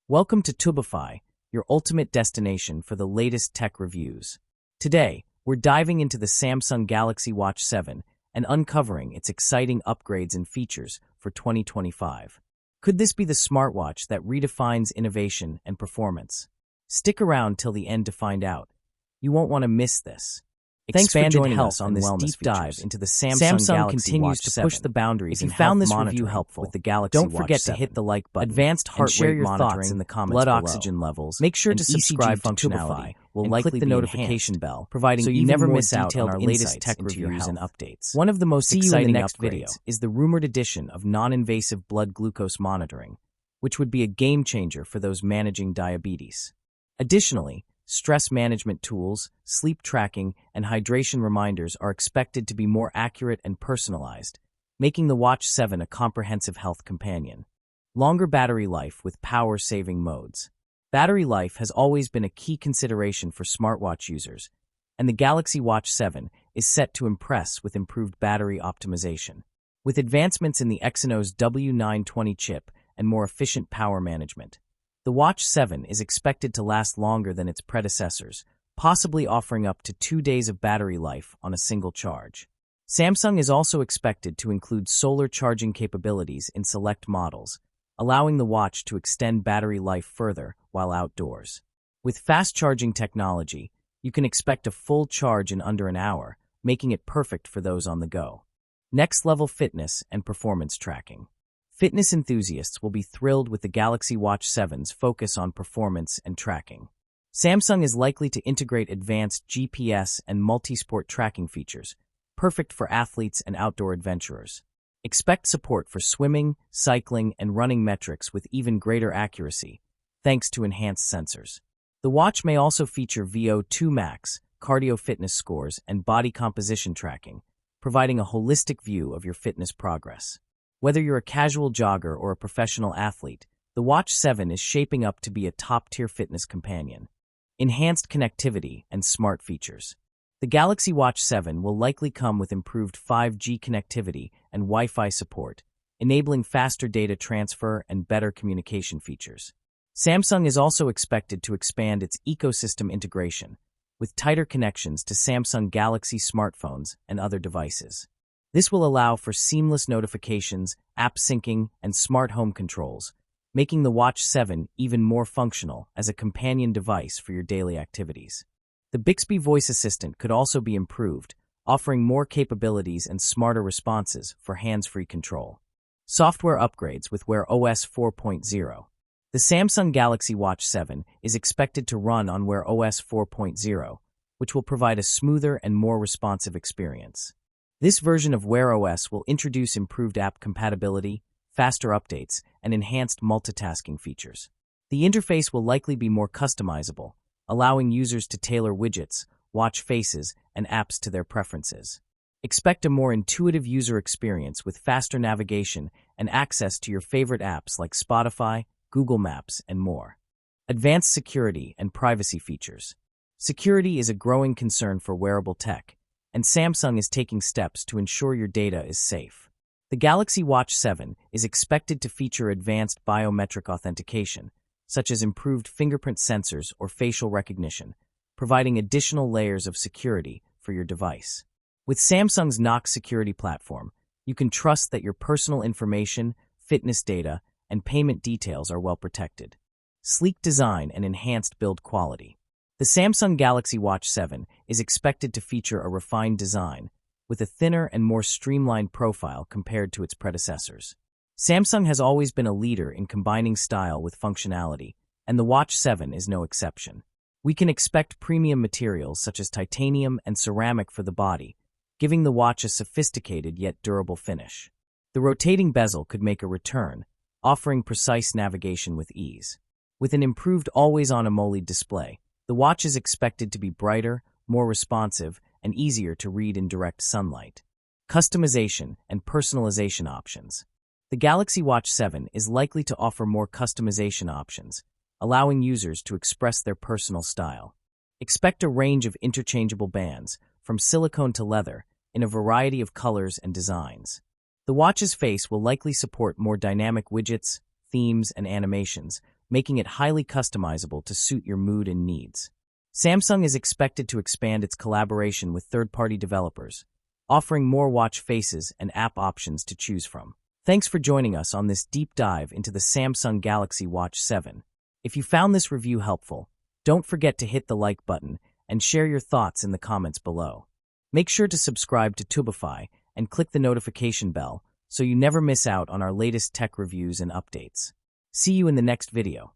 Welcome to Tubify, your ultimate destination for the latest tech reviews. Today, we're diving into the Samsung Galaxy Watch 7 and uncovering its exciting upgrades and features for 2025. Could this be the smartwatch that redefines innovation and performance? Stick around till the end to find out. You won't want to miss this. Thanks for joining us on this deep dive into the Samsung Galaxy continues Watch to 7. push the boundaries. If you in found health this review monitoring helpful with the Galaxy don't Watch forget 7, to hit the like button, advanced heart share rate your thoughts monitoring, in the comments blood below. oxygen levels. Make sure and to ECG subscribe to functionality Tubify will and click likely the be notification enhanced, bell, providing so you even never more miss out on detailed our latest insights tech into your reviews and health. updates. One of the most See you in exciting the next upgrades video is the rumored addition of non-invasive blood glucose monitoring, which would be a game changer for those managing diabetes. Additionally, stress management tools, sleep tracking, and hydration reminders are expected to be more accurate and personalized, making the Watch 7 a comprehensive health companion. Longer battery life with power-saving modes. Battery life has always been a key consideration for smartwatch users, and the Galaxy Watch 7 is set to impress with improved battery optimization. With advancements in the Exynos W920 chip and more efficient power management, the Watch 7 is expected to last longer than its predecessors, possibly offering up to 2 days of battery life on a single charge. Samsung is also expected to include solar charging capabilities in select models, allowing the watch to extend battery life further while outdoors. With fast charging technology, you can expect a full charge in under an hour, making it perfect for those on the go. Next-level fitness and performance tracking. Fitness enthusiasts will be thrilled with the Galaxy Watch 7's focus on performance and tracking. Samsung is likely to integrate advanced GPS and multi-sport tracking features, perfect for athletes and outdoor adventurers. Expect support for swimming, cycling, and running metrics with even greater accuracy, thanks to enhanced sensors. The watch may also feature VO2 max, cardio fitness scores, and body composition tracking, providing a holistic view of your fitness progress. Whether you're a casual jogger or a professional athlete, the Watch 7 is shaping up to be a top-tier fitness companion. Enhanced connectivity and smart features. The Galaxy Watch 7 will likely come with improved 5G connectivity and Wi-Fi support, enabling faster data transfer and better communication features. Samsung is also expected to expand its ecosystem integration, with tighter connections to Samsung Galaxy smartphones and other devices. This will allow for seamless notifications, app syncing, and smart home controls, making the Watch 7 even more functional as a companion device for your daily activities. The Bixby voice assistant could also be improved, offering more capabilities and smarter responses for hands-free control. Software upgrades with Wear OS 4.0. The Samsung Galaxy Watch 7 is expected to run on Wear OS 4.0, which will provide a smoother and more responsive experience. This version of Wear OS will introduce improved app compatibility, faster updates, and enhanced multitasking features. The interface will likely be more customizable, allowing users to tailor widgets, watch faces, and apps to their preferences. Expect a more intuitive user experience with faster navigation and access to your favorite apps like Spotify, Google Maps, and more. Advanced security and privacy features. Security is a growing concern for wearable tech, and Samsung is taking steps to ensure your data is safe. The Galaxy Watch 7 is expected to feature advanced biometric authentication, such as improved fingerprint sensors or facial recognition, providing additional layers of security for your device. With Samsung's Knox security platform, you can trust that your personal information, fitness data, and payment details are well protected. Sleek design and enhanced build quality. The Samsung Galaxy Watch 7 is expected to feature a refined design, with a thinner and more streamlined profile compared to its predecessors. Samsung has always been a leader in combining style with functionality, and the Watch 7 is no exception. We can expect premium materials such as titanium and ceramic for the body, giving the watch a sophisticated yet durable finish. The rotating bezel could make a return, offering precise navigation with ease. With an improved always-on AMOLED display, the watch is expected to be brighter, more responsive, and easier to read in direct sunlight. Customization and personalization options. The Galaxy Watch 7 is likely to offer more customization options, allowing users to express their personal style. Expect a range of interchangeable bands, from silicone to leather, in a variety of colors and designs. The watch's face will likely support more dynamic widgets, themes, and animations, making it highly customizable to suit your mood and needs. Samsung is expected to expand its collaboration with third-party developers, offering more watch faces and app options to choose from. Thanks for joining us on this deep dive into the Samsung Galaxy Watch 7. If you found this review helpful, don't forget to hit the like button and share your thoughts in the comments below. Make sure to subscribe to Tubify and click the notification bell so you never miss out on our latest tech reviews and updates. See you in the next video.